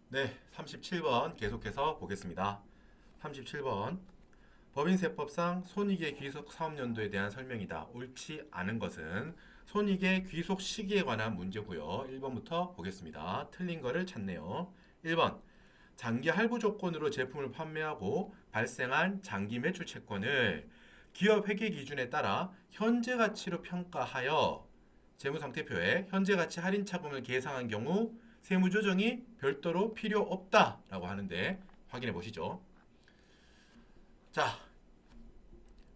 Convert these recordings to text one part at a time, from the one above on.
네, 37번 계속해서 보겠습니다. 37번. 법인세법상 손익의 귀속 사업연도에 대한 설명이다. 옳지 않은 것은 손익의 귀속 시기에 관한 문제고요. 1번부터 보겠습니다. 틀린 거를 찾네요. 1번. 장기 할부 조건으로 제품을 판매하고 발생한 장기 매출 채권을 기업 회계 기준에 따라 현재 가치로 평가하여 재무상태표에 현재 가치 할인 차금을 계상한 경우 세무 조정이 별도로 필요 없다라고 하는데 확인해 보시죠. 자,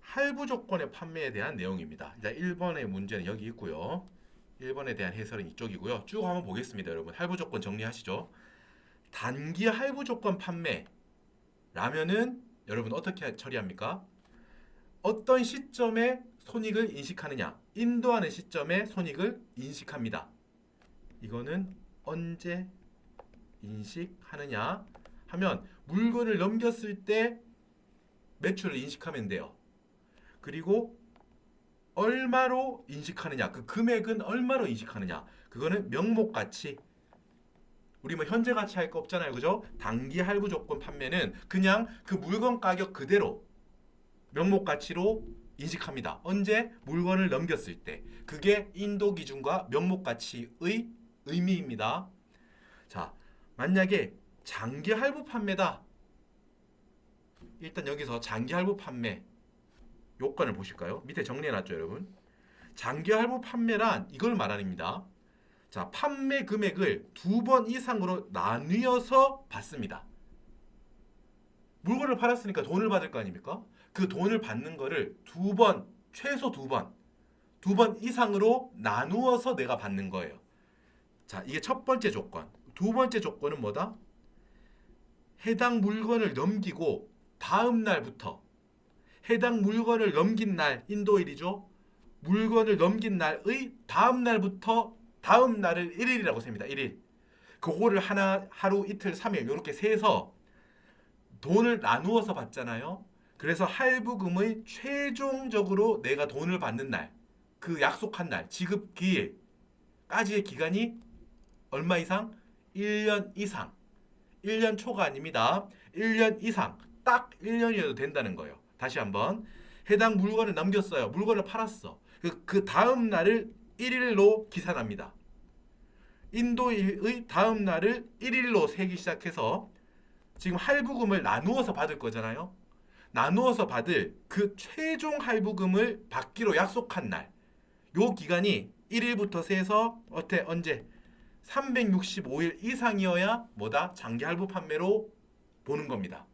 할부 조건의 판매에 대한 내용입니다. 자, 1번의 문제는 여기 있고요. 1번에 대한 해설은 이쪽이고요. 쭉 한번 보겠습니다, 여러분. 할부 조건 정리하시죠. 단기 할부 조건 판매라면은 여러분 어떻게 처리합니까? 어떤 시점에 손익을 인식하느냐? 인도하는 시점에 손익을 인식합니다. 이거는 언제 인식하느냐 하면 물건을 넘겼을 때 매출을 인식하면 돼요. 그리고 얼마로 인식하느냐, 그 금액은 얼마로 인식하느냐, 그거는 명목가치. 우리 뭐 현재 가치 할 거 없잖아요, 그죠? 단기 할부 조건 판매는 그냥 그 물건 가격 그대로 명목가치로 인식합니다. 언제? 물건을 넘겼을 때. 그게 인도 기준과 명목가치의 의미입니다. 자, 만약에 장기 할부 판매다. 일단 여기서 장기 할부 판매 요건을 보실까요? 밑에 정리해놨죠, 여러분. 장기 할부 판매란 이걸 말합니다. 자, 판매 금액을 2번 이상으로 나뉘어서 받습니다. 물건을 팔았으니까 돈을 받을 거 아닙니까? 그 돈을 받는 거를 2번, 최소 2번, 2번 이상으로 나누어서 내가 받는 거예요. 자, 이게 첫 번째 조건. 두 번째 조건은 뭐다? 해당 물건을 넘기고 다음 날부터 해당 물건을 넘긴 날, 인도일이죠. 물건을 넘긴 날의 다음 날부터 다음 날을 1일이라고 셉니다. 1일. 그거를 하루, 이틀, 3일 이렇게 세서 돈을 나누어서 받잖아요. 그래서 할부금의 최종적으로 내가 돈을 받는 날, 그 약속한 날, 지급 기일까지의 기간이 얼마 이상? 1년 이상. 1년 초가 아닙니다. 1년 이상. 딱 1년이어도 된다는 거예요. 다시 한번. 해당 물건을 남겼어요. 물건을 팔았어. 그 다음 날을 1일로 기산합니다. 인도일의 다음 날을 1일로 세기 시작해서 지금 할부금을 나누어서 받을 거잖아요. 나누어서 받을 그 최종 할부금을 받기로 약속한 날. 요 기간이 1일부터 세서 언제? 365일 이상이어야 뭐다? 장기 할부 판매로 보는 겁니다.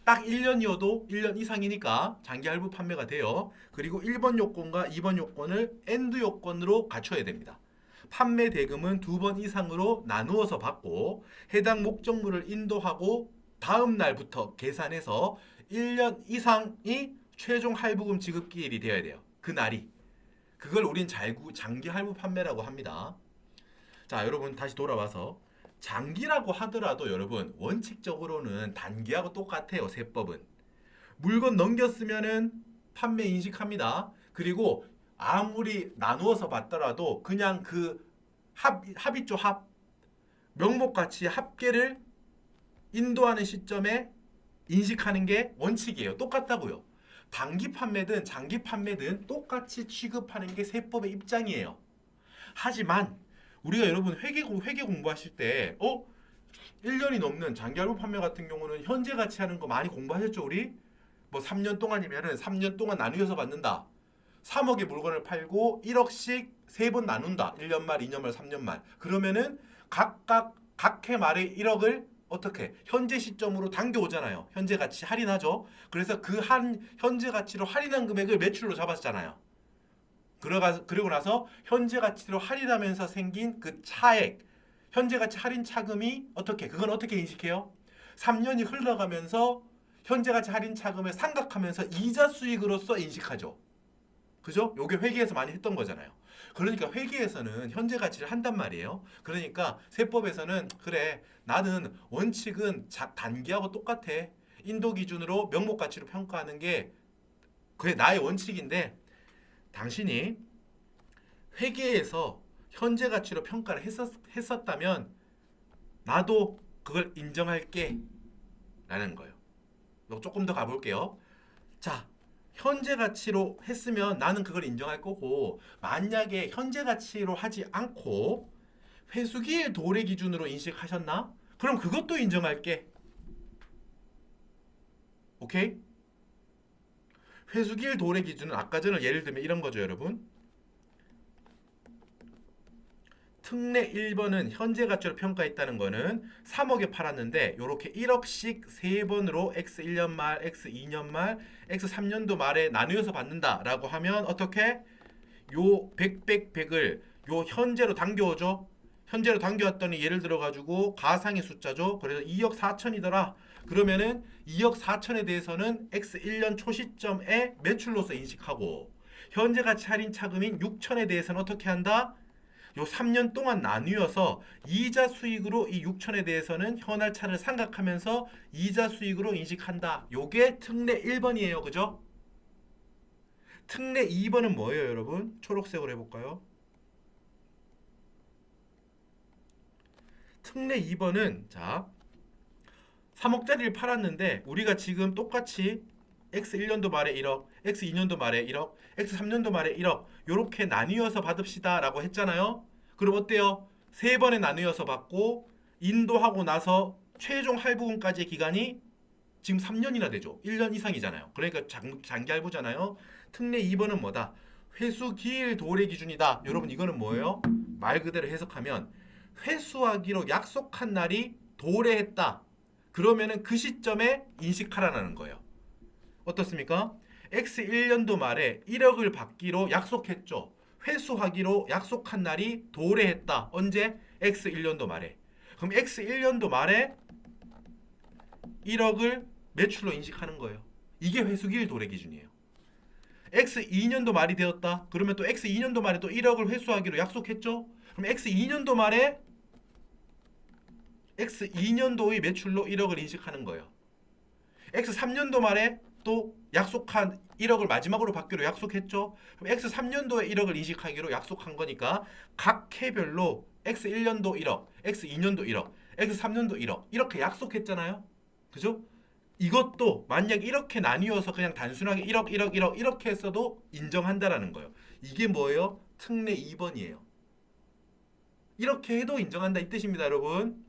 딱 1년이어도 1년 이상이니까 장기 할부 판매가 돼요. 그리고 1번 요건과 2번 요건을 AND 요건으로 갖춰야 됩니다. 판매 대금은 2번 이상으로 나누어서 받고 해당 목적물을 인도하고 다음 날부터 계산해서 1년 이상이 최종 할부금 지급 기일이 되어야 돼요. 그 날이. 그걸 우린 장기 할부 판매라고 합니다. 자, 여러분 다시 돌아와서 장기라고 하더라도 여러분 원칙적으로는 단기하고 똑같아요. 세법은. 물건 넘겼으면은 판매 인식합니다. 그리고 아무리 나누어서 받더라도 그냥 그 합의죠. 명목가치 합계를 인도하는 시점에 인식하는 게 원칙이에요. 똑같다고요. 단기 판매든 장기 판매든 똑같이 취급하는 게 세법의 입장이에요. 하지만 우리가 여러분 회계 공부하실 때 1년이 넘는 장기 할부 판매 같은 경우는 현재 가치 하는 거 많이 공부하셨죠, 우리? 뭐 3년 동안이면은 3년 동안 나누어서 받는다. 3억의 물건을 팔고 1억씩 3번 나눈다. 1년 말, 2년 말, 3년 말. 그러면은 각 해 말에 1억을 어떻게 현재 시점으로 당겨오잖아요. 현재 가치 할인하죠. 그래서 그 현재 가치로 할인한 금액을 매출로 잡았잖아요. 그리고 나서 현재 가치로 할인하면서 생긴 그 차액, 현재 가치 할인 차금이 그건 어떻게 인식해요? 3년이 흘러가면서 현재 가치 할인 차금을 상각하면서 이자 수익으로서 인식하죠. 그죠? 요게 회계에서 많이 했던 거잖아요. 그러니까 회계에서는 현재 가치를 한단 말이에요. 그러니까 세법에서는 그래, 나는 원칙은 단기하고 똑같아. 인도 기준으로 명목 가치로 평가하는 게 그게 나의 원칙인데 당신이 회계에서 현재 가치로 평가를 했었다면 나도 그걸 인정할게 라는 거예요. 조금 더 가볼게요. 자, 현재 가치로 했으면 나는 그걸 인정할 거고, 만약에 현재 가치로 하지 않고 회수기일 도래 기준으로 인식하셨나? 그럼 그것도 인정할게. 오케이? 회수기일 도래 기준은 아까 전에 예를 들면 이런 거죠, 여러분. 특례 1번은 현재 가치로 평가했다는 거는 3억에 팔았는데 이렇게 1억씩 3번으로 X 1년 말, X 2년 말, X 3년도 말에 나누어서 받는다라고 하면 어떻게? 요 100을 요 현재로 당겨오죠. 현재로 당겨왔더니 예를 들어 가지고 가상의 숫자죠. 그래서 2억 4천이더라. 그러면은 2억 4천에 대해서는 X 1년 초시점에 매출로서 인식하고 현재 가치 할인 차금인 6천에 대해서는 어떻게 한다? 요 3년 동안 나뉘어서 이자 수익으로 이 6천에 대해서는 현할차를 생각하면서 이자 수익으로 인식한다. 요게 특례 1번이에요. 그죠? 특례 2번은 뭐예요, 여러분? 초록색으로 해볼까요? 특례 2번은 자 3억짜리를 팔았는데 우리가 지금 똑같이 X 1년도 말에 1억, X 2년도 말에 1억, X 3년도 말에 1억 요렇게 나뉘어서 받읍시다 라고 했잖아요. 그럼 어때요? 세 번에 나뉘어서 받고 인도하고 나서 최종 할부금까지의 기간이 지금 3년이나 되죠. 1년 이상이잖아요. 그러니까 장기 할부잖아요. 특례 2번은 뭐다? 회수기일 도래 기준이다. 여러분 이거는 뭐예요? 말 그대로 해석하면 회수하기로 약속한 날이 도래했다. 그러면은 그 시점에 인식하라는 거예요. 어떻습니까? X 1년도 말에 1억을 받기로 약속했죠. 회수하기로 약속한 날이 도래했다. 언제? X 1년도 말에. 그럼 X 1년도 말에 1억을 매출로 인식하는 거예요. 이게 회수기일 도래 기준이에요. X 2년도 말이 되었다. 그러면 또 X 2년도 말에 또 1억을 회수하기로 약속했죠. 그럼 X 2년도 말에 X 2년도의 매출로 1억을 인식하는 거예요. X 3년도 말에 또 약속한 1억을 마지막으로 받기로 약속했죠. 그럼 X 3년도에 1억을 인식하기로 약속한 거니까 각 해별로 X 1년도 1억, X 2년도 1억, X 3년도 1억 이렇게 약속했잖아요. 그죠? 이것도 만약 이렇게 나뉘어서 그냥 단순하게 1억, 1억, 1억 이렇게 했어도 인정한다라는 거예요. 이게 뭐예요? 특례 2번이에요. 이렇게 해도 인정한다 이 뜻입니다, 여러분.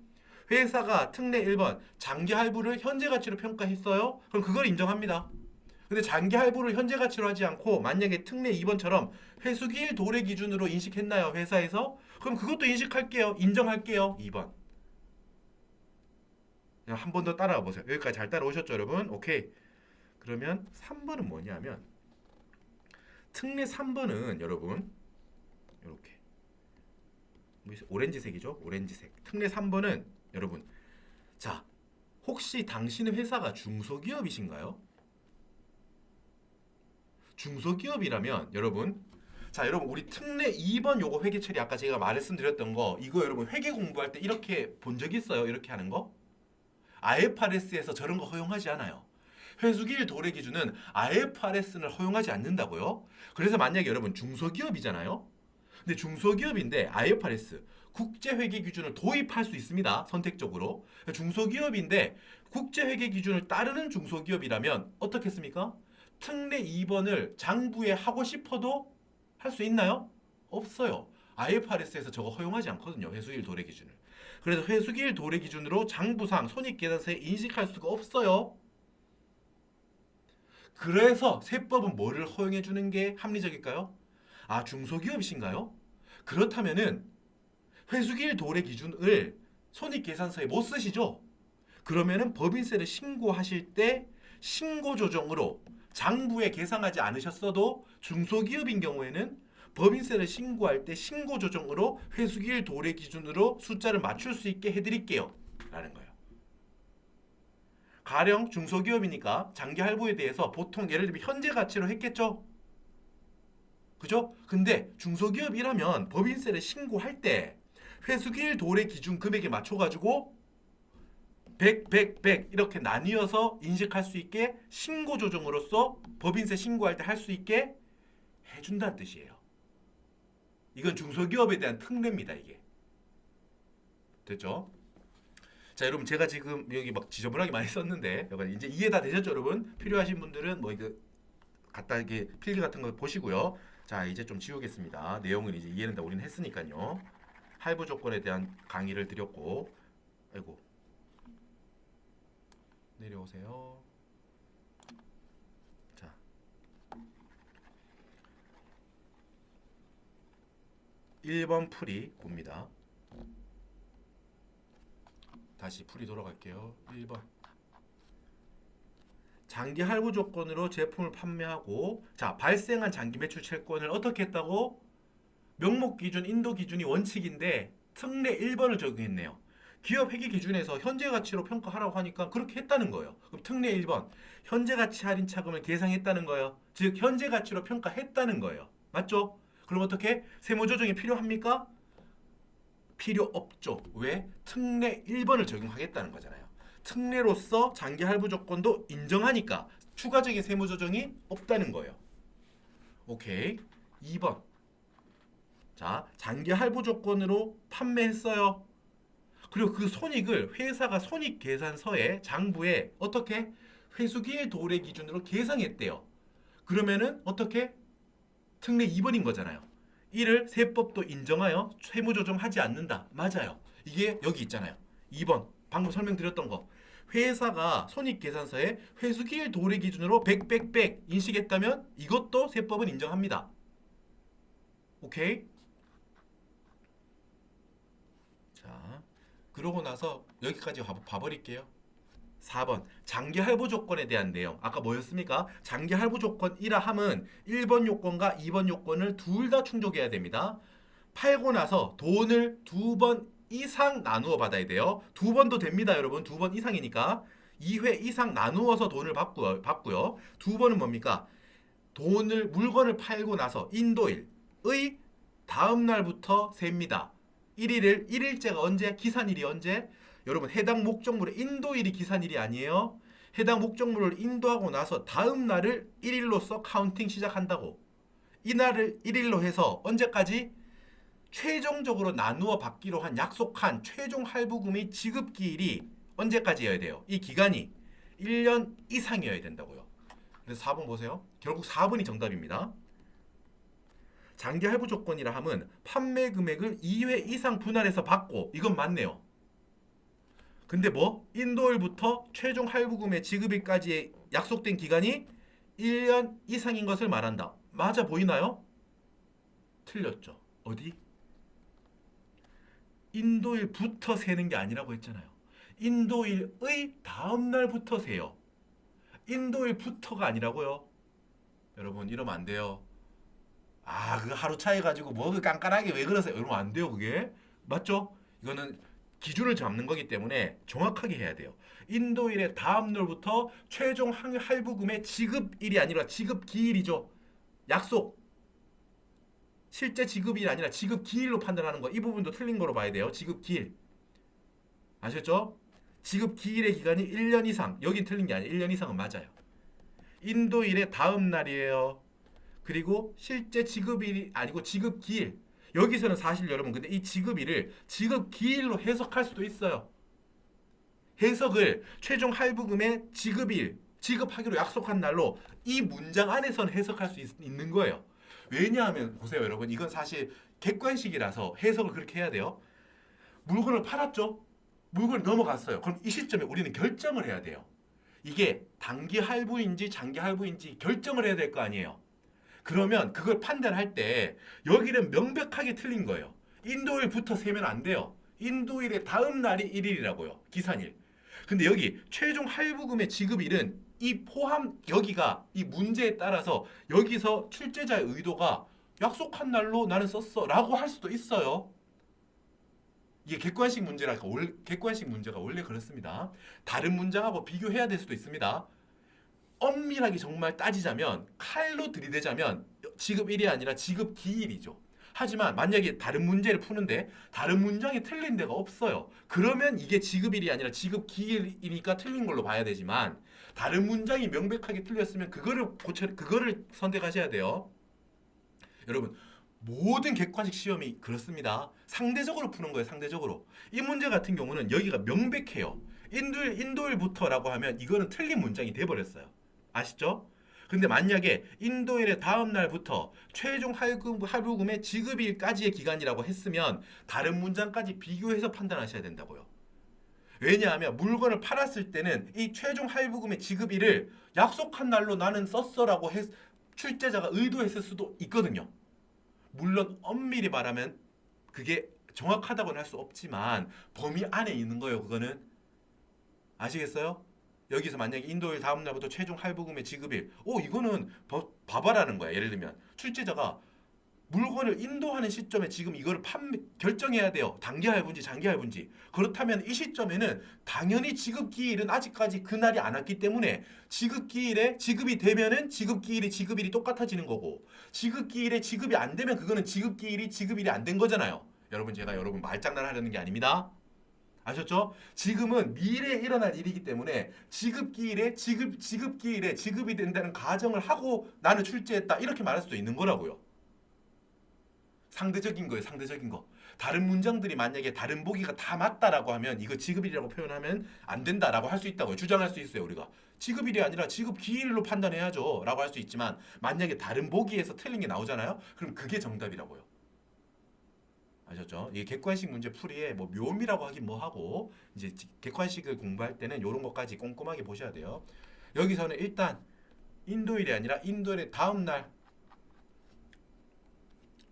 회사가 특례 1번 장기 할부를 현재 가치로 평가했어요. 그럼 그걸 인정합니다. 근데 장기 할부를 현재 가치로 하지 않고 만약에 특례 2번처럼 회수기일 도래 기준으로 인식했나요? 회사에서? 그럼 그것도 인식할게요. 인정할게요. 2번. 한 번 더 따라와 보세요. 여기까지 잘 따라오셨죠, 여러분? 오케이. 그러면 3번은 뭐냐면 특례 3번은 여러분 이렇게 오렌지색이죠? 오렌지색. 특례 3번은 여러분 자 혹시 당신의 회사가 중소기업이신가요? 중소기업이라면 여러분 자 여러분 우리 특례 2번 요거 회계 처리 아까 제가 말씀드렸던 거 이거 여러분 회계 공부할 때 이렇게 본 적 있어요? 이렇게 하는 거? IFRS에서 저런 거 허용하지 않아요. 회수기일 도래 기준은 IFRS를 허용하지 않는다고요. 그래서 만약에 여러분 중소기업이잖아요. 근데 중소기업인데 IFRS 국제회계 기준을 도입할 수 있습니다. 선택적으로. 중소기업인데 국제회계 기준을 따르는 중소기업이라면 어떻겠습니까? 특례 2번을 장부에 하고 싶어도 할 수 있나요? 없어요. IFRS에서 저거 허용하지 않거든요. 회수기일 도래 기준을. 그래서 회수기일 도래 기준으로 장부상 손익계산서에 인식할 수가 없어요. 그래서 세법은 뭐를 허용해 주는 게 합리적일까요? 아, 중소기업이신가요? 그렇다면은 회수기일 도래 기준을 손익계산서에 못 쓰시죠? 그러면은 법인세를 신고하실 때 신고 조정으로 장부에 계상하지 않으셨어도 중소기업인 경우에는 법인세를 신고할 때 신고 조정으로 회수기일 도래 기준으로 숫자를 맞출 수 있게 해드릴게요. 라는 거예요. 가령 중소기업이니까 장기 할부에 대해서 보통 예를 들면 현재 가치로 했겠죠? 그죠? 근데 중소기업이라면 법인세를 신고할 때 회수기일 도래 기준 금액에 맞춰가지고 100 이렇게 나뉘어서 인식할 수 있게 신고 조정으로서 법인세 신고할 때 할 수 있게 해준다는 뜻이에요. 이건 중소기업에 대한 특례입니다. 이게 됐죠? 자, 여러분 제가 지금 여기 막 지저분하게 많이 썼는데 여러분 이제 이해 다 되셨죠, 여러분? 필요하신 분들은 뭐 이거 갖다 이렇게 필기 같은 거 보시고요. 자, 이제 좀 지우겠습니다. 내용은 이제 이해는 다 우리는 했으니까요. 할부 조건에 대한 강의를 드렸고, 아이고 내려오세요. 자, 1번 풀이 봅니다. 다시 풀이 돌아갈게요. 1번. 장기 할부 조건으로 제품을 판매하고, 자, 발생한 장기 매출 채권을 어떻게 했다고? 명목 기준, 인도 기준이 원칙인데 특례 1번을 적용했네요. 기업 회계 기준에서 현재 가치로 평가하라고 하니까 그렇게 했다는 거예요. 그럼 특례 1번, 현재 가치 할인 차금을 계상했다는 거예요. 즉 현재 가치로 평가했다는 거예요. 맞죠? 그럼 어떻게? 세무 조정이 필요합니까? 필요 없죠. 왜? 특례 1번을 적용하겠다는 거잖아요. 특례로서 장기 할부 조건도 인정하니까 추가적인 세무 조정이 없다는 거예요. 오케이. 2번. 자, 장기 할부 조건으로 판매했어요. 그리고 그 손익을 회사가 손익 계산서에 장부에 어떻게 회수기일 도래 기준으로 계상했대요. 그러면은 어떻게? 특례 2번인 거잖아요. 이를 세법도 인정하여 세무 조정하지 않는다. 맞아요. 이게 여기 있잖아요. 2번 방금 설명드렸던 거. 회사가 손익계산서에 회수기일 도래 기준으로 100 인식했다면 이것도 세법은 인정합니다. 오케이? 자, 그러고 나서 여기까지 봐버릴게요. 4번 장기 할부 조건에 대한 내용. 아까 뭐였습니까? 장기 할부 조건 1화 함은 1번 요건과 2번 요건을 둘 다 충족해야 됩니다. 팔고 나서 돈을 2번 이상 나누어 받아야 돼요. 2번도 됩니다, 여러분. 2번 이상이니까 2회 이상 나누어서 돈을 받고요. 2번은 뭡니까? 물건을 팔고 나서 인도일의 다음 날부터 셉니다. 1일째가 언제? 기산일이 언제? 여러분 해당 목적물의 인도일이 기산일이 아니에요. 해당 목적물을 인도하고 나서 다음 날을 1일로서 카운팅 시작한다고. 이 날을 1일로 해서 언제까지? 최종적으로 나누어 받기로 한 약속한 최종 할부금의 지급 기일이 언제까지여야 돼요? 이 기간이 1년 이상이어야 된다고요. 그래서 4번 보세요. 결국 4번이 정답입니다. 장기 할부 조건이라 함은 판매 금액을 2회 이상 분할해서 받고, 이건 맞네요. 근데 뭐? 인도일부터 최종 할부금의 지급일까지의 약속된 기간이 1년 이상인 것을 말한다. 맞아 보이나요? 틀렸죠. 어디? 인도일부터 세는 게 아니라고 했잖아요. 인도일의 다음 날부터 세요. 인도일부터가 아니라고요. 여러분 이러면 안 돼요. 아, 그 하루 차이 가지고 뭐 그 깐깐하게 왜 그러세요? 이러면 안 돼요, 그게. 맞죠? 이거는 기준을 잡는 거기 때문에 정확하게 해야 돼요. 인도일의 다음 날부터 최종 할부금의 지급일이 아니라 지급기일이죠. 약속. 실제 지급일이 아니라 지급기일로 판단하는 거. 이 부분도 틀린 거로 봐야 돼요. 지급기일. 아셨죠? 지급기일의 기간이 1년 이상. 여긴 틀린 게 아니에요. 1년 이상은 맞아요. 인도일의 다음 날이에요. 그리고 실제 지급일이 아니고 지급기일. 여기서는 사실 여러분 근데 이 지급일을 지급기일로 해석할 수도 있어요. 해석을 최종 할부금의 지급일, 지급하기로 약속한 날로 이 문장 안에서는 해석할 수 있는 거예요. 왜냐하면 보세요 여러분, 이건 사실 객관식이라서 해석을 그렇게 해야 돼요. 물건을 팔았죠. 물건이 넘어갔어요. 그럼 이 시점에 우리는 결정을 해야 돼요. 이게 단기 할부인지 장기 할부인지 결정을 해야 될 거 아니에요. 그러면 그걸 판단할 때 여기는 명백하게 틀린 거예요. 인도일부터 세면 안 돼요. 인도일의 다음 날이 1일이라고요. 기산일. 근데 여기 최종 할부금의 지급일은 이 포함, 여기가 이 문제에 따라서 여기서 출제자의 의도가 약속한 날로 나는 썼어 라고 할 수도 있어요. 이게 객관식 문제라니까. 객관식 문제가 원래 그렇습니다. 다른 문장하고 비교해야 될 수도 있습니다. 엄밀하게 정말 따지자면, 칼로 들이대자면 지급일이 아니라 지급기일이죠. 하지만 만약에 다른 문제를 푸는데 다른 문장이 틀린 데가 없어요. 그러면 이게 지급일이 아니라 지급기일이니까 틀린 걸로 봐야 되지만, 다른 문장이 명백하게 틀렸으면 그거를 선택하셔야 돼요. 여러분 모든 객관식 시험이 그렇습니다. 상대적으로 푸는 거예요. 상대적으로. 이 문제 같은 경우는 여기가 명백해요. 인도일부터라고 하면 이거는 틀린 문장이 돼버렸어요. 아시죠? 근데 만약에 인도일의 다음 날부터 최종 할부금의 지급일까지의 기간이라고 했으면 다른 문장까지 비교해서 판단하셔야 된다고요. 왜냐하면 물건을 팔았을 때는 이 최종 할부금의 지급일을 약속한 날로 나는 썼어라고 출제자가 의도했을 수도 있거든요. 물론 엄밀히 말하면 그게 정확하다고는 할 수 없지만 범위 안에 있는 거예요. 그거는 아시겠어요? 여기서 만약에 인도일 다음 날부터 최종 할부금의 지급일, 이거는 봐봐라는 거야. 예를 들면 출제자가 물건을 인도하는 시점에 지금 이거를 결정해야 돼요. 단기 할부인지 장기 할부인지. 그렇다면 이 시점에는 당연히 지급 기일은 아직까지 그날이 안 왔기 때문에 지급 기일에 지급이 되면은 지급 기일이 지급일이 똑같아지는 거고, 지급 기일에 지급이 안 되면 그거는 지급 기일이 지급일이 안 된 거잖아요. 여러분, 제가 여러분 말장난 하려는 게 아닙니다. 아셨죠? 지금은 미래에 일어날 일이기 때문에 지급 기일에 지급이 된다는 가정을 하고 나는 출제했다, 이렇게 말할 수도 있는 거라고요. 상대적인 거예요. 상대적인 거. 다른 문장들이 만약에 다른 보기가 다 맞다라고 하면 이거 지급일이라고 표현하면 안 된다라고 할 수 있다고요. 주장할 수 있어요. 우리가 지급일이 아니라 지급 기일로 판단해야죠 라고 할 수 있지만, 만약에 다른 보기에서 틀린 게 나오잖아요. 그럼 그게 정답이라고요. 아셨죠? 이게 객관식 문제 풀이에 뭐 묘미라고 하긴 뭐 하고, 이제 객관식을 공부할 때는 이런 것까지 꼼꼼하게 보셔야 돼요. 여기서는 일단 인도일이 아니라 인도일의 다음 날,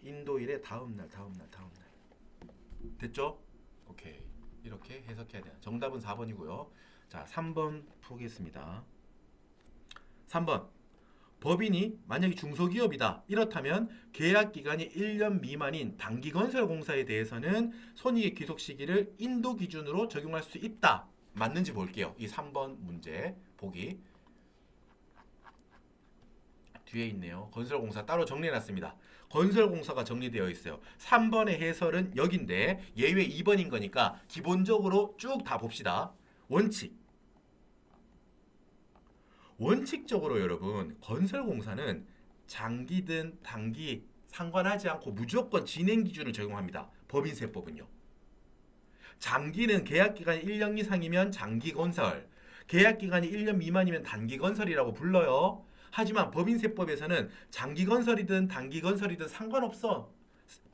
인도일의 다음 날. 됐죠? 오케이. 이렇게 해석해야 돼요. 정답은 4번이고요. 자, 3번 보겠습니다. 3번. 법인이 만약에 중소기업이다. 이렇다면 계약 기간이 1년 미만인 단기건설공사에 대해서는 손익의 귀속 시기를 인도 기준으로 적용할 수 있다. 맞는지 볼게요. 이 3번 문제 보기. 뒤에 있네요. 건설공사 따로 정리해놨습니다. 건설공사가 정리되어 있어요. 3번의 해설은 여긴데 예외 2번인 거니까 기본적으로 쭉 다 봅시다. 원칙적으로 여러분, 건설공사는 장기든 단기 상관하지 않고 무조건 진행 기준을 적용합니다. 법인세법은요. 장기는 계약 기간이 1년 이상이면 장기 건설, 계약 기간이 1년 미만이면 단기 건설이라고 불러요. 하지만 법인세법에서는 장기 건설이든 단기 건설이든 상관없어.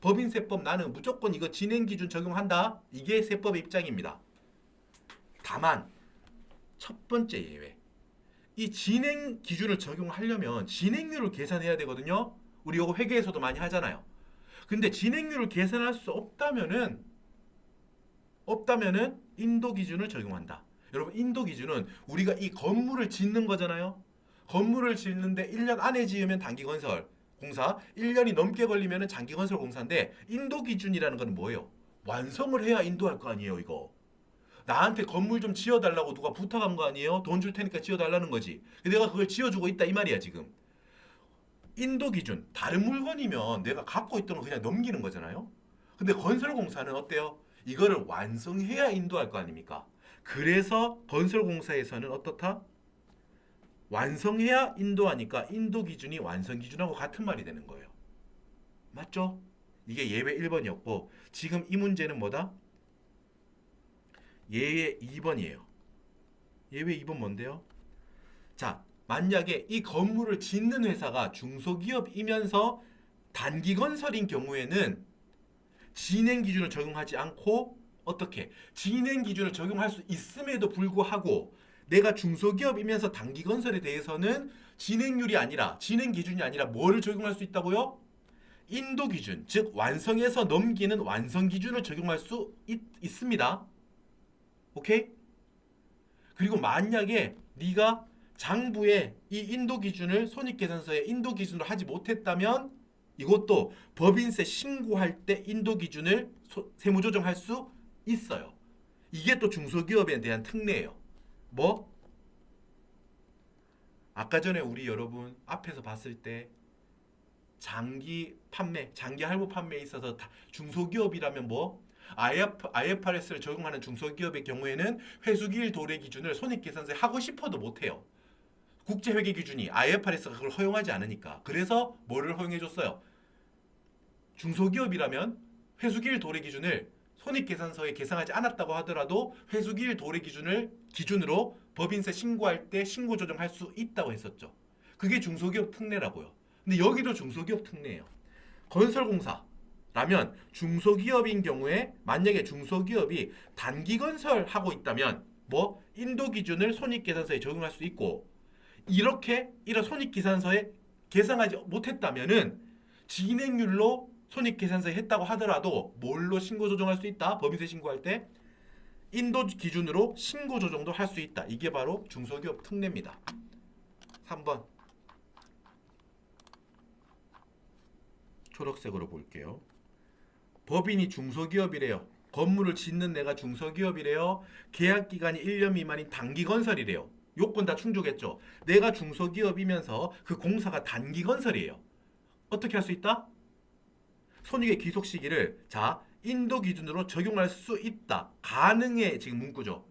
법인세법 나는 무조건 이거 진행 기준 적용한다. 이게 세법의 입장입니다. 다만 첫 번째 예외. 이 진행 기준을 적용하려면 진행률을 계산해야 되거든요. 우리 이거 회계에서도 많이 하잖아요. 근데 진행률을 계산할 수 없다면은 인도 기준을 적용한다. 여러분, 인도 기준은 우리가 이 건물을 짓는 거잖아요. 건물을 짓는데 1년 안에 지으면 단기 건설 공사, 1년이 넘게 걸리면 장기 건설 공사인데, 인도 기준이라는 건 뭐예요? 완성을 해야 인도할 거 아니에요, 이거. 나한테 건물 좀 지어달라고 누가 부탁한 거 아니에요? 돈 줄 테니까 지어달라는 거지. 내가 그걸 지어주고 있다 이 말이야 지금. 인도 기준, 다른 물건이면 내가 갖고 있던 거 그냥 넘기는 거잖아요. 근데 건설공사는 어때요? 이거를 완성해야 인도할 거 아닙니까? 그래서 건설공사에서는 어떻다? 완성해야 인도하니까 인도 기준이 완성 기준하고 같은 말이 되는 거예요. 맞죠? 이게 예외 1번이었고, 지금 이 문제는 뭐다? 예외 2번이에요. 예외 2번 뭔데요? 자, 만약에 이 건물을 짓는 회사가 중소기업이면서 단기건설인 경우에는 진행 기준을 적용하지 않고, 어떻게? 진행 기준을 적용할 수 있음에도 불구하고 내가 중소기업이면서 단기건설에 대해서는 진행률이 아니라, 진행 기준이 아니라 뭐를 적용할 수 있다고요? 인도 기준, 즉 완성해서 넘기는 완성 기준을 적용할 수 있습니다. 오케이? 그리고 만약에 네가 장부에 이 인도 기준을 손익계산서에 인도 기준으로 하지 못했다면 이것도 법인세 신고할 때 인도 기준을 세무조정할 수 있어요. 이게 또 중소기업에 대한 특례예요. 뭐? 아까 전에 우리 여러분 앞에서 봤을 때 장기 판매, 장기 할부 판매에 있어서 중소기업이라면 뭐? IFRS를 적용하는 중소기업의 경우에는 회수기일 도래 기준을 손익계산서에 하고 싶어도 못해요. 국제회계 기준이 IFRS가 그걸 허용하지 않으니까. 그래서 뭐를 허용해줬어요? 중소기업이라면 회수기일 도래 기준을 손익계산서에 계상하지 않았다고 하더라도 회수기일 도래 기준으로 법인세 신고할 때 신고 조정할 수 있다고 했었죠. 그게 중소기업 특례라고요. 근데 여기도 중소기업 특례예요. 건설공사라면 중소기업인 경우에 만약에 중소기업이 단기건설하고 있다면 뭐 인도 기준을 손익계산서에 적용할 수 있고 이런 손익계산서에 계상하지 못했다면은 진행률로 손익계산서에 했다고 하더라도 뭘로 신고 조정할 수 있다? 법인세 신고할 때 인도 기준으로 신고 조정도 할 수 있다. 이게 바로 중소기업 특례입니다. 3번 초록색으로 볼게요. 법인이 중소기업이래요. 건물을 짓는 내가 중소기업이래요. 계약 기간이 1년 미만인 단기건설이래요. 요건 다 충족했죠. 내가 중소기업이면서 그 공사가 단기건설이에요. 어떻게 할 수 있다? 손익의 귀속 시기를 자 인도 기준으로 적용할 수 있다. 가능해 지금 문구죠.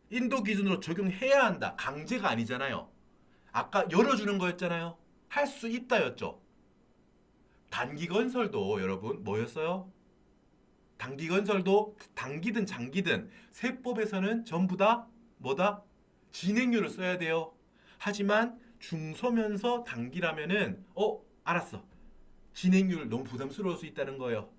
인도 기준으로 적용해야 한다. 강제가 아니잖아요. 아까 열어주는 거였잖아요. 할 수 있다였죠. 단기건설도 여러분 뭐였어요? 단기건설도 단기든 장기든 세법에서는 전부 다 뭐다? 진행률을 써야 돼요. 하지만 중소면서 단기라면은 알았어. 진행률 너무 부담스러울 수 있다는 거예요.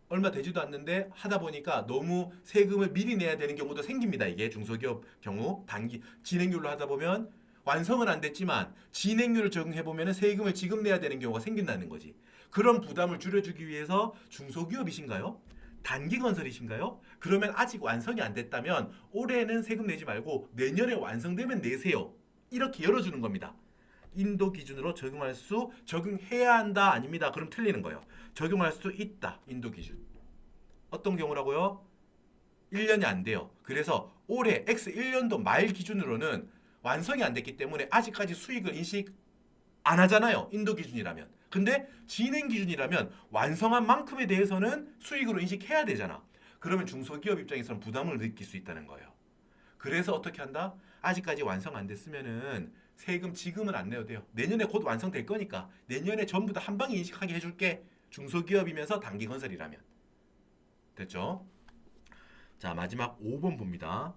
얼마 되지도 않는데 하다 보니까 너무 세금을 미리 내야 되는 경우도 생깁니다. 이게 중소기업 경우 단기 진행률로 하다 보면 완성은 안 됐지만 진행률을 적용해 보면 세금을 지금 내야 되는 경우가 생긴다는 거지. 그런 부담을 줄여주기 위해서 중소기업이신가요? 단기 건설이신가요? 그러면 아직 완성이 안 됐다면 올해는 세금 내지 말고 내년에 완성되면 내세요. 이렇게 열어주는 겁니다. 인도 기준으로 적용해야 한다 아닙니다. 그럼 틀리는 거예요. 적용할 수 있다. 인도 기준. 어떤 경우라고요? 1년이 안 돼요. 그래서 올해 X 1년도 말 기준으로는 완성이 안 됐기 때문에 아직까지 수익을 인식 안 하잖아요. 인도 기준이라면. 근데 진행 기준이라면 완성한 만큼에 대해서는 수익으로 인식해야 되잖아. 그러면 중소기업 입장에서는 부담을 느낄 수 있다는 거예요. 그래서 어떻게 한다? 아직까지 완성 안 됐으면은 세금 지금은 안 내도 돼요. 내년에 곧 완성될 거니까 내년에 전부 다 한 방에 인식하게 해줄게. 중소기업이면서 단기건설이라면. 됐죠? 자, 마지막 5번 봅니다.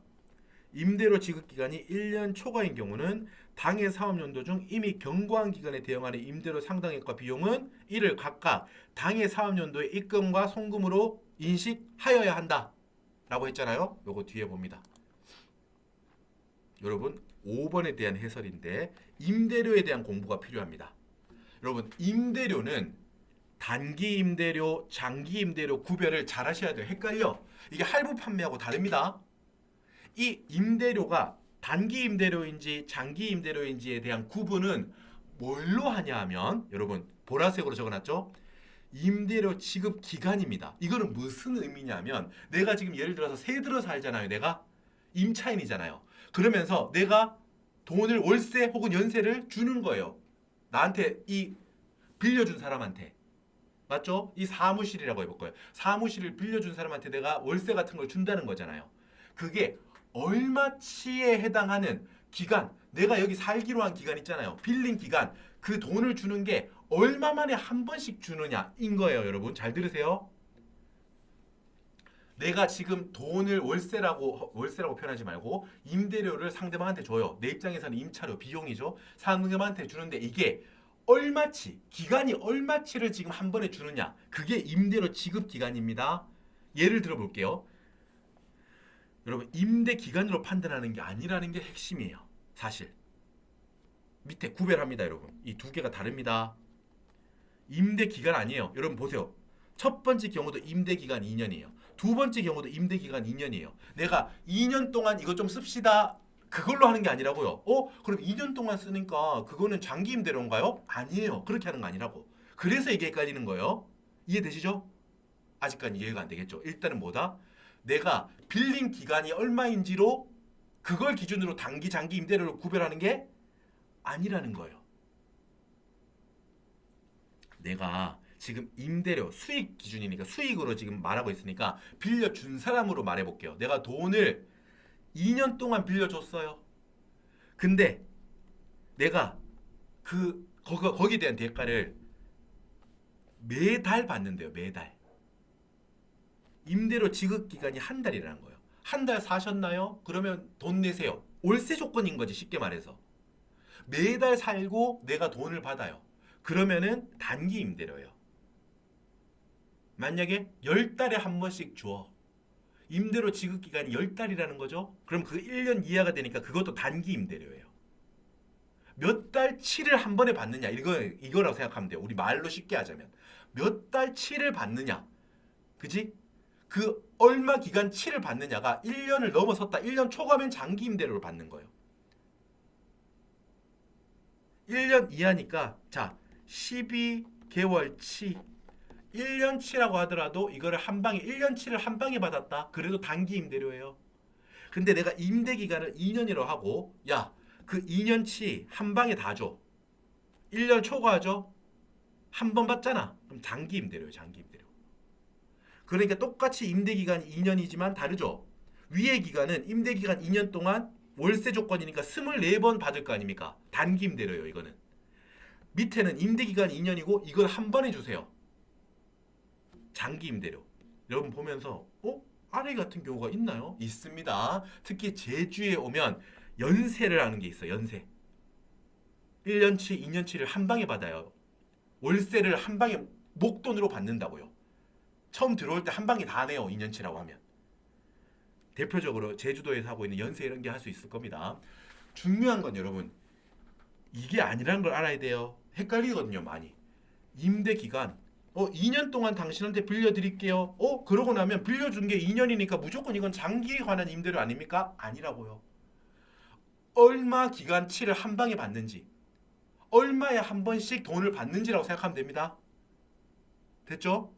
임대료 지급 기간이 1년 초과인 경우는 당해 사업연도 중 이미 경과한 기간에 대응하는 임대료 상당액과 비용은 이를 각각 당해 사업연도의 입금과 송금으로 인식하여야 한다. 라고 했잖아요. 요거 뒤에 봅니다. 여러분 5번에 대한 해설인데 임대료에 대한 공부가 필요합니다. 여러분 임대료는 단기 임대료, 장기 임대료 구별을 잘 하셔야 돼요. 헷갈려. 이게 할부 판매하고 다릅니다. 이 임대료가 단기 임대료인지 장기 임대료인지에 대한 구분은 뭘로 하냐 하면 여러분 보라색으로 적어놨죠? 임대료 지급 기간입니다. 이거는 무슨 의미냐면 내가 지금 예를 들어서 세 들어 살잖아요. 내가 임차인이잖아요. 그러면서 내가 돈을 월세 혹은 연세를 주는 거예요. 나한테 이 빌려준 사람한테. 맞죠? 이 사무실이라고 해볼 거예요. 사무실을 빌려준 사람한테 내가 월세 같은 걸 준다는 거잖아요. 그게 얼마치에 해당하는 기간, 내가 여기 살기로 한 기간 있잖아요. 빌린 기간, 그 돈을 주는 게 얼마 만에 한 번씩 주느냐인 거예요. 여러분 잘 들으세요. 내가 지금 돈을 월세라고 표현하지 말고 임대료를 상대방한테 줘요. 내 입장에서는 임차료 비용이죠. 상대방한테 주는데 이게 얼마치, 기간이 얼마치를 지금 한 번에 주느냐. 그게 임대료 지급 기간입니다. 예를 들어 볼게요. 여러분 임대 기간으로 판단하는 게 아니라는 게 핵심이에요. 사실. 밑에 구별합니다, 여러분. 이 두 개가 다릅니다. 임대 기간 아니에요. 여러분 보세요. 첫 번째 경우도 임대 기간 2년이에요. 두 번째 경우도 임대 기간 2년이에요. 내가 2년 동안 이거 좀 씁시다. 그걸로 하는 게 아니라고요. 그럼 2년 동안 쓰니까 그거는 장기 임대료인가요? 아니에요. 그렇게 하는 거 아니라고. 그래서 이게 헷갈리는 거예요. 이해되시죠? 아직까지 이해가 안 되겠죠. 일단은 뭐다? 내가 빌린 기간이 얼마인지로 그걸 기준으로 단기, 장기 임대료를 구별하는 게 아니라는 거예요. 내가 지금 임대료 수익 기준이니까 수익으로 지금 말하고 있으니까 빌려준 사람으로 말해볼게요. 내가 돈을 2년 동안 빌려줬어요. 근데 내가 거기에 대한 대가를 매달 받는데요. 매달. 임대료 지급 기간이 한 달이라는 거예요. 한 달 사셨나요? 그러면 돈 내세요. 월세 조건인 거지, 쉽게 말해서. 매달 살고 내가 돈을 받아요. 그러면은 단기 임대료예요. 만약에 10달에 한 번씩 줘. 임대료 지급 기간이 10달이라는 거죠. 그럼 그 1년 이하가 되니까 그것도 단기 임대료예요. 몇 달치를 한 번에 받느냐, 이거라고 생각하면 돼요. 우리 말로 쉽게 하자면 몇 달치를 받느냐, 그지? 그 얼마 기간치를 받느냐가 1년을 넘어섰다. 1년 초과면 장기 임대료를 받는 거예요. 1년 이하니까 자 12개월치 1년치라고 하더라도 이거를 한 방에 1년치를 한 방에 받았다. 그래도 단기 임대료예요. 근데 내가 임대 기간을 2년이라고 하고 야, 그 2년치 한 방에 다 줘. 1년 초과하죠. 한 번 받잖아. 그럼 장기 임대료예요. 장기 임대료. 그러니까 똑같이 임대 기간이 2년이지만 다르죠. 위의 기간은 임대 기간 2년 동안 월세 조건이니까 24번 받을 거 아닙니까? 단기 임대료예요, 이거는. 밑에는 임대 기간이 2년이고 이걸 한 번에 주세요. 장기 임대료. 여러분 보면서 아래 같은 경우가 있나요? 있습니다. 특히 제주에 오면 연세를 하는 게 있어요. 연세. 1년치, 2년치를 한 방에 받아요. 월세를 한 방에 목돈으로 받는다고요. 처음 들어올 때 한 방에 다 내요. 2년치라고 하면. 대표적으로 제주도에서 하고 있는 연세 이런 게 할 수 있을 겁니다. 중요한 건 여러분 이게 아니라는 걸 알아야 돼요. 헷갈리거든요, 많이. 임대 기간 2년 동안 당신한테 빌려드릴게요. 그러고 나면 빌려준 게 2년이니까 무조건 이건 장기에 관한 임대료 아닙니까? 아니라고요. 얼마 기간치를 한 방에 받는지, 얼마에 한 번씩 돈을 받는지라고 생각하면 됩니다. 됐죠?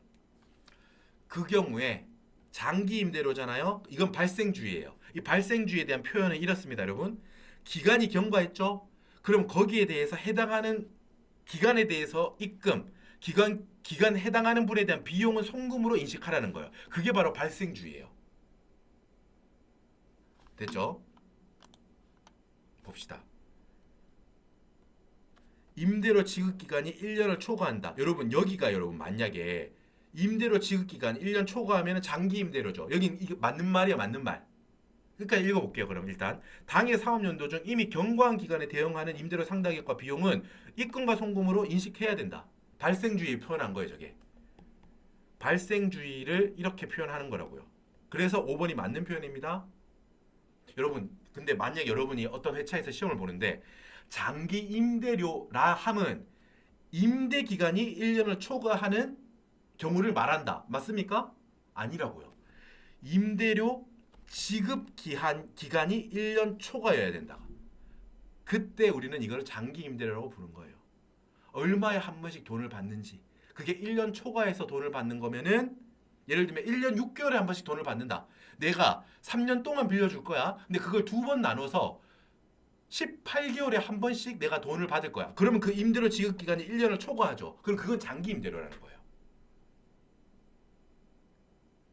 그 경우에 장기 임대료잖아요. 이건 발생주의예요. 이 발생주의에 대한 표현은 이렇습니다, 여러분. 기간이 경과했죠? 그럼 거기에 대해서 해당하는 기간에 대해서 입금, 기간 해당하는 분에 대한 비용은 송금으로 인식하라는 거예요. 그게 바로 발생주의예요. 됐죠? 봅시다. 임대료 지급 기간이 1년을 초과한다. 여러분 여기가 여러분 만약에 임대료 지급 기간 1년 초과하면 장기 임대료죠. 여긴 이게 맞는 말이야, 맞는 말. 그러니까 읽어볼게요. 그럼 일단 당해 사업연도 중 이미 경과한 기간에 대응하는 임대료 상당액과 비용은 입금과 송금으로 인식해야 된다. 발생주의 표현한 거예요, 저게. 발생주의를 이렇게 표현하는 거라고요. 그래서 5번이 맞는 표현입니다. 여러분, 근데 만약 여러분이 어떤 회차에서 시험을 보는데 장기 임대료라 함은 임대 기간이 1년을 초과하는 경우를 말한다. 맞습니까? 아니라고요. 임대료 지급 기간이 1년 초과여야 된다. 그때 우리는 이걸 장기 임대료라고 부른 거예요. 얼마에 한 번씩 돈을 받는지. 그게 1년 초과해서 돈을 받는 거면은 예를 들면 1년 6개월에 한 번씩 돈을 받는다. 내가 3년 동안 빌려줄 거야. 근데 그걸 두 번 나눠서 18개월에 한 번씩 내가 돈을 받을 거야. 그러면 그 임대료 지급 기간이 1년을 초과하죠. 그럼 그건 장기 임대료라는 거예요.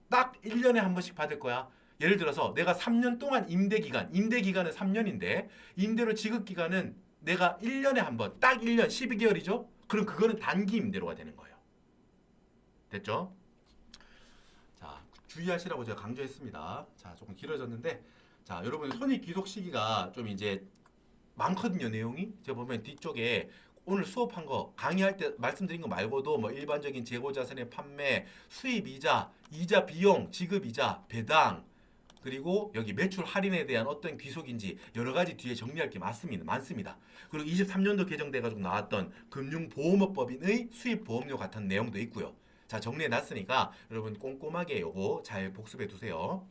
딱 1년에 한 번씩 받을 거야. 예를 들어서 내가 3년 동안 임대 기간은 3년인데 임대료 지급 기간은 내가 1년에 한 번, 딱 1년 12개월이죠. 그럼 그거는 단기 임대료가 되는 거예요. 됐죠? 자, 주의하시라고 제가 강조했습니다. 자, 조금 길어졌는데 자, 여러분 손익 귀속 시기가 좀 이제 많거든요, 내용이. 제가 보면 뒤쪽에 오늘 수업한 거 강의할 때 말씀드린 거 말고도 뭐 일반적인 재고 자산의 판매, 수입 이자, 이자 비용, 지급 이자, 배당, 그리고 여기 매출 할인에 대한 어떤 귀속인지 여러 가지 뒤에 정리할 게 많습니다. 그리고 23년도 개정돼 가지고 나왔던 금융보험업법인의 수입보험료 같은 내용도 있고요. 자, 정리해 놨으니까 여러분 꼼꼼하게 요거 잘 복습해 두세요.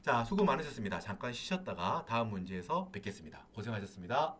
자, 수고 많으셨습니다. 잠깐 쉬셨다가 다음 문제에서 뵙겠습니다. 고생하셨습니다.